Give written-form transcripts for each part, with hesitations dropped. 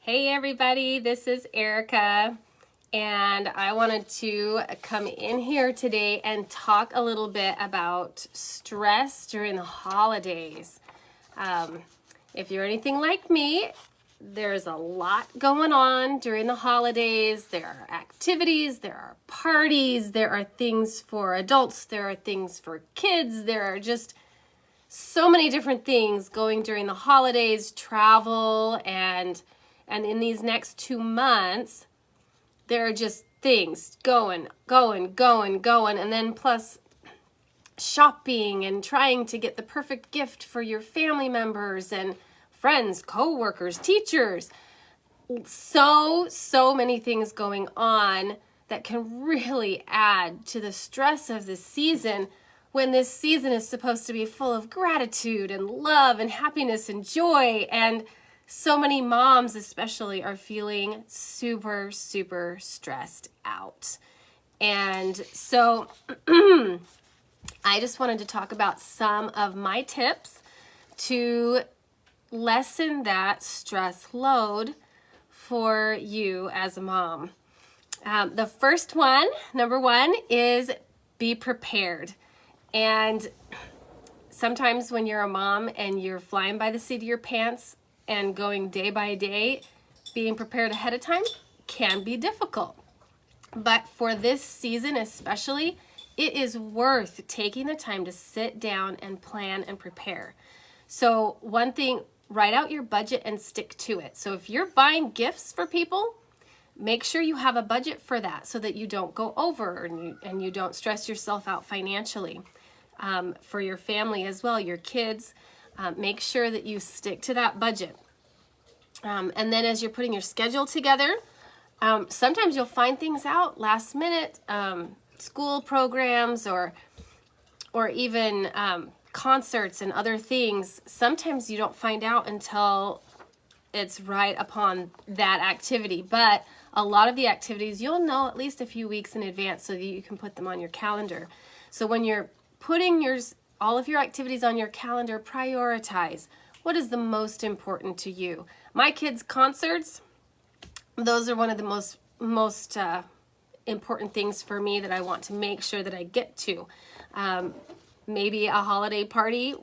Hey everybody, this is Erica, and I wanted to come in here today and talk a little bit about stress during the holidays. If you're anything like me, there's a lot going on during the holidays. There are activities, there are parties, there are things for adults, there are things for kids, there are just so many different things going during the holidays, travel, and in these next 2 months, there are just things going, and then plus shopping and trying to get the perfect gift for your family members and friends, co-workers, teachers. So many things going on that can really add to the stress of the season when this season is supposed to be full of gratitude and love and happiness and joy. And so many moms especially are feeling super stressed out. And so I just wanted to talk about some of my tips to lessen that stress load for you as a mom. The first one, number one, is be prepared. And sometimes when you're a mom and you're flying by the seat of your pants and going day by day, being prepared ahead of time can be difficult. But for this season especially, it is worth taking the time to sit down and plan and prepare. So one thing, write out your budget and stick to it. So if you're buying gifts for people, make sure you have a budget for that so that you don't go over and you don't stress yourself out financially. For your family as well, your kids, make sure that you stick to that budget. And then as you're putting your schedule together, sometimes you'll find things out last minute, school programs or even concerts and other things. Sometimes you don't find out until it's right upon that activity. But a lot of the activities you'll know at least a few weeks in advance so that you can put them on your calendar. So when you're putting all of your activities on your calendar, prioritize what is the most important to you. My kids' concerts, those are one of the most important things for me that I want to make sure that I get to. Maybe a holiday party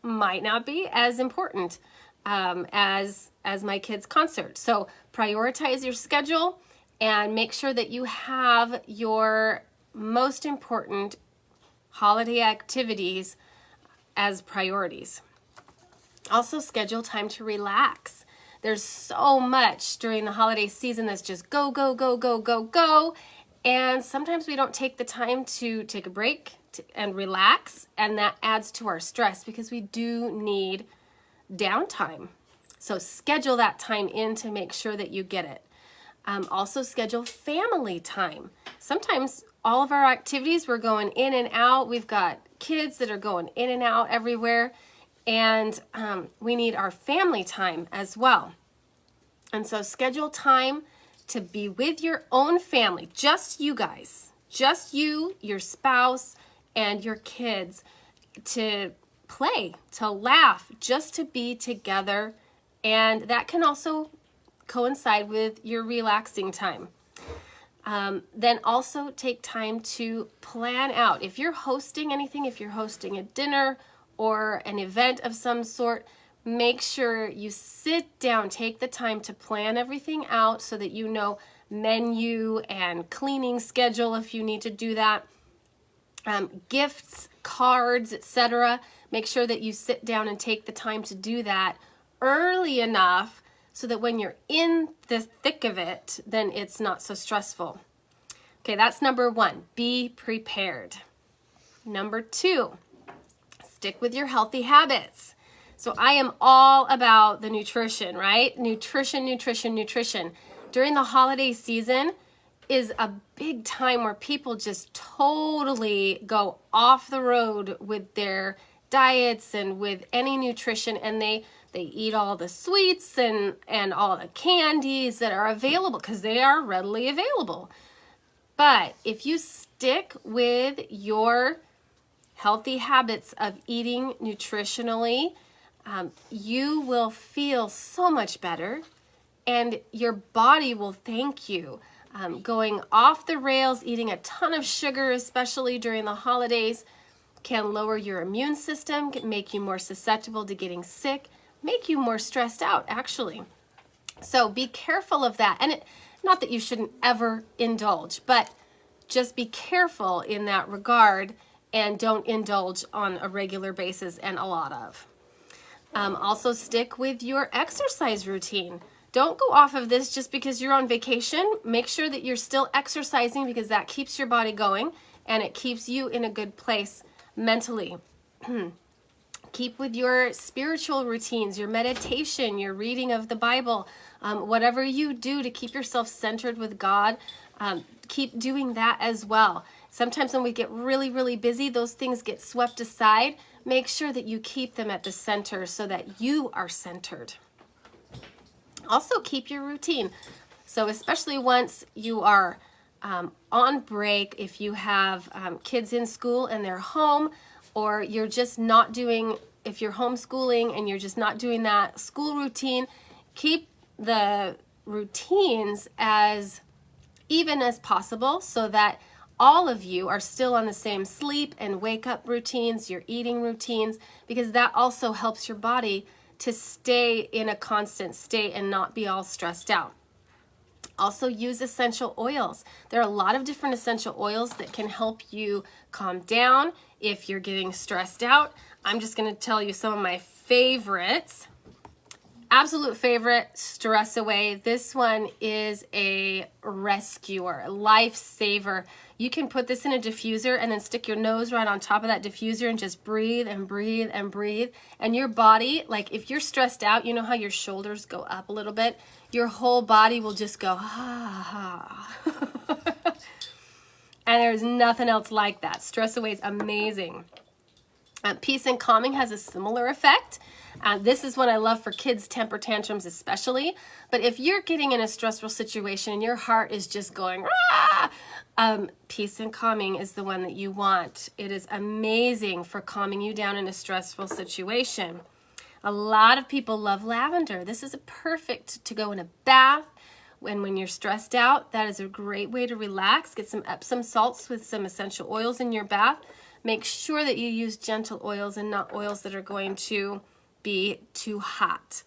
might not be as important as my kids' concert. So prioritize your schedule and make sure that you have your most important holiday activities as priorities. Also, schedule time to relax. There's so much during the holiday season that's just go. And sometimes we don't take the time to take a break and relax, and that adds to our stress because we do need downtime. So schedule that time in to make sure that you get it. Also schedule family time. Sometimes all of our activities, we're going in and out. We've got kids that are going in and out everywhere, and we need our family time as well. And so schedule time to be with your own family, just you guys, just you, your spouse, and your kids, to play, to laugh, just to be together. And that can also coincide with your relaxing time. Then also take time to plan out. If you're hosting anything, if you're hosting a dinner or an event of some sort, make sure you sit down, take the time to plan everything out so that you know menu and cleaning schedule if you need to do that. Gifts, cards, etc. Make sure that you sit down and take the time to do that early enough so that when you're in the thick of it, then it's not so stressful. Okay, that's number one, be prepared. Number two, stick with your healthy habits. So I am all about the nutrition, right? Nutrition. During the holiday season is a big time where people just totally go off the road with their diets and with any nutrition, and they eat all the sweets and all the candies that are available because they are readily available. But if you stick with your healthy habits of eating nutritionally, you will feel so much better. and your body will thank you. Going off the rails, eating a ton of sugar, especially during the holidays, can lower your immune system, can make you more susceptible to getting sick, make you more stressed out, actually. So be careful of that. And not that you shouldn't ever indulge, but just be careful in that regard and don't indulge on a regular basis and a lot of. Also stick with your exercise routine. Don't go off of this just because you're on vacation. Make sure that you're still exercising because that keeps your body going and it keeps you in a good place mentally. Keep with your spiritual routines, your meditation, your reading of the Bible, whatever you do to keep yourself centered with God, keep doing that as well. Sometimes when we get really, really busy, those things get swept aside. Make sure that you keep them at the center so that you are centered. Also keep your routine. So especially once you are on break, if you have kids in school and they're home, or you're just not doing, if you're homeschooling and you're just not doing that school routine, keep the routines as even as possible so that all of you are still on the same sleep and wake up routines, your eating routines, because that also helps your body to stay in a constant state and not be all stressed out. Also use essential oils. There are a lot of different essential oils that can help you calm down if you're getting stressed out. I'm just going to tell you some of my favorites. Absolute favorite, Stress Away. This one is a rescuer, a lifesaver. You can put this in a diffuser and then stick your nose right on top of that diffuser and just breathe and breathe and breathe. And your body, like if you're stressed out, you know how your shoulders go up a little bit? Your whole body will just go, ah. And there's nothing else like that. Stress Away is amazing. Peace and Calming has a similar effect. This is what I love for kids' temper tantrums especially. But if you're getting in a stressful situation and your heart is just going, Peace and Calming is the one that you want. It is amazing for calming you down in a stressful situation. A lot of people love lavender. This is perfect to go in a bath. When you're stressed out, that is a great way to relax. Get some Epsom salts with some essential oils in your bath. Make sure that you use gentle oils and not oils that are going to be too hot.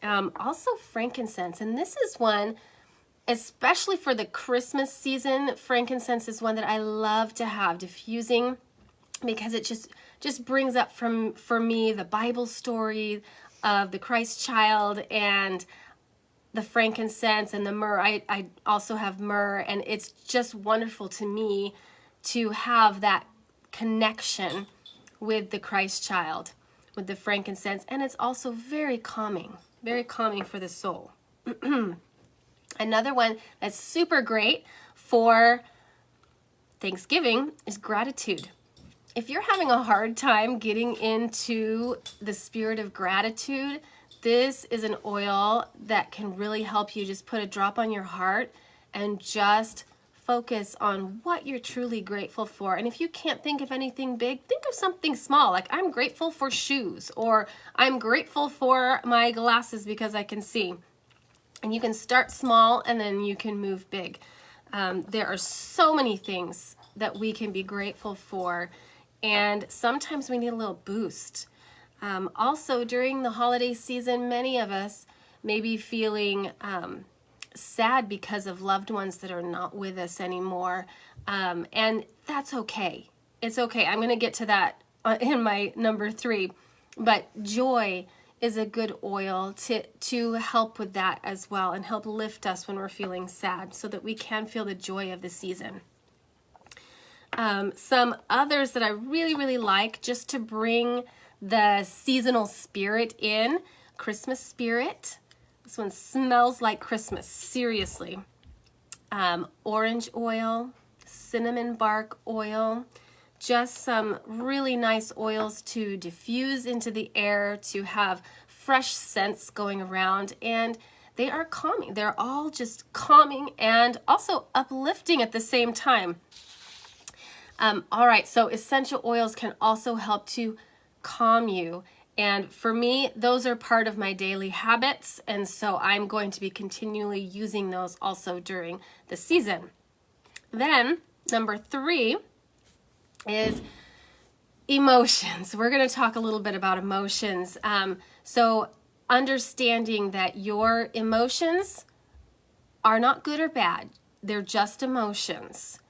Also frankincense, and this is one, especially for the Christmas season, frankincense is one that I love to have diffusing because it just brings up for me the Bible story of the Christ child and the frankincense and the myrrh. I also have myrrh, and it's just wonderful to me to have that connection with the Christ child, with the frankincense, and it's also very calming for the soul. Another one that's super great for Thanksgiving is gratitude. If you're having a hard time getting into the spirit of gratitude, this is an oil that can really help you. Just put a drop on your heart and just focus on what you're truly grateful for. And if you can't think of anything big, think of something small, like I'm grateful for shoes, or I'm grateful for my glasses because I can see. And you can start small and then you can move big. There are so many things that we can be grateful for, and sometimes we need a little boost. Also, during the holiday season, many of us may be feeling sad because of loved ones that are not with us anymore. And that's okay. It's okay. I'm going to get to that in my number 3. But joy is a good oil to help with that as well and help lift us when we're feeling sad so that we can feel the joy of the season. Some others that I really, really like just to bring the seasonal spirit in. Christmas spirit. This one smells like Christmas, seriously. Orange oil, cinnamon bark oil, just some really nice oils to diffuse into the air, to have fresh scents going around, and they are calming. They're all just calming and also uplifting at the same time. All right, so essential oils can also help to calm you And for me, those are part of my daily habits. And so I'm going to be continually using those also during the season. Then, number 3 is emotions. We're going to talk a little bit about emotions. So understanding that your emotions are not good or bad. They're just emotions.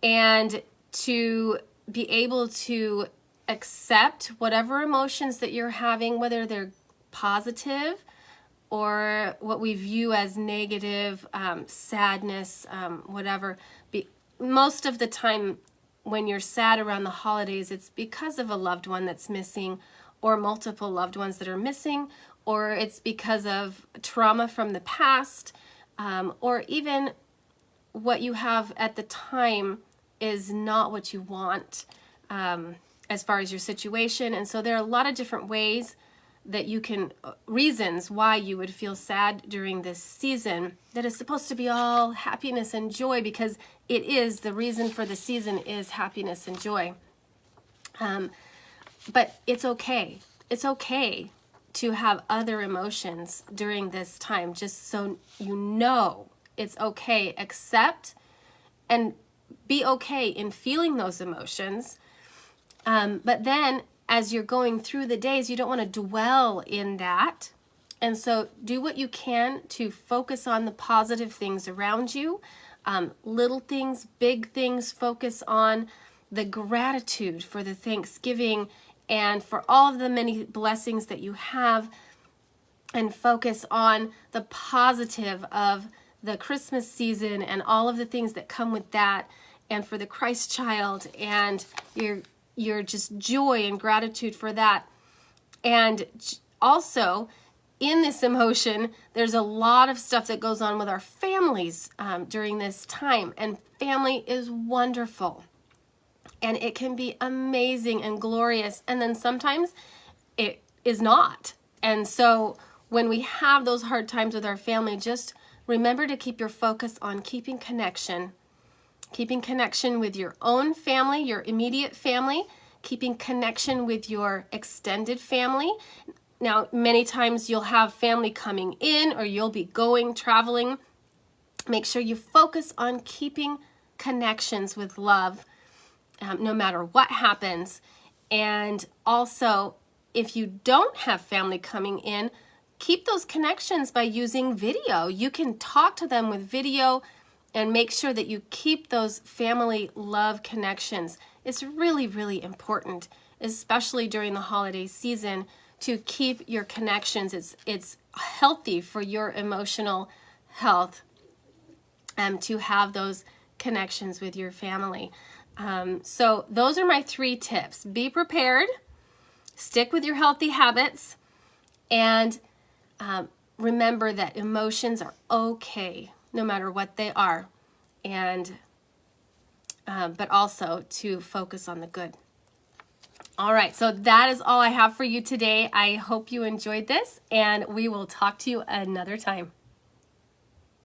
And to be able to accept whatever emotions that you're having, whether they're positive or what we view as negative, sadness, whatever. Most of the time when you're sad around the holidays, it's because of a loved one that's missing, or multiple loved ones that are missing, or it's because of trauma from the past, or even what you have at the time is not what you want as far as your situation. And so there are a lot of different ways that you can, reasons why you would feel sad during this season that is supposed to be all happiness and joy, because it is. The reason for the season is happiness and joy. But it's okay. It's okay to have other emotions during this time, just so you know it's okay. Accept and be okay in feeling those emotions. But then as you're going through the days, you don't want to dwell in that. And so do what you can to focus on the positive things around you. Little things, big things. Focus on the gratitude for the Thanksgiving and for all of the many blessings that you have. And focus on the positive of the Christmas season and all of the things that come with that. And for the Christ child and your just joy and gratitude for that. And also, in this emotion, there's a lot of stuff that goes on with our families during this time. And family is wonderful. And it can be amazing and glorious. And then sometimes it is not. And so when we have those hard times with our family, just remember to keep your focus on keeping connection with your own family, your immediate family, keeping connection with your extended family. Now, many times you'll have family coming in or you'll be traveling. Make sure you focus on keeping connections with love, no matter what happens. And also, if you don't have family coming in, keep those connections by using video. You can talk to them with video and make sure that you keep those family love connections. It's really, really important, especially during the holiday season, to keep your connections. It's healthy for your emotional health to have those connections with your family. So those are my 3 tips. Be prepared, stick with your healthy habits, and remember that emotions are okay, no matter what they are, and but also to focus on the good. All right, so that is all I have for you today. I hope you enjoyed this, and we will talk to you another time.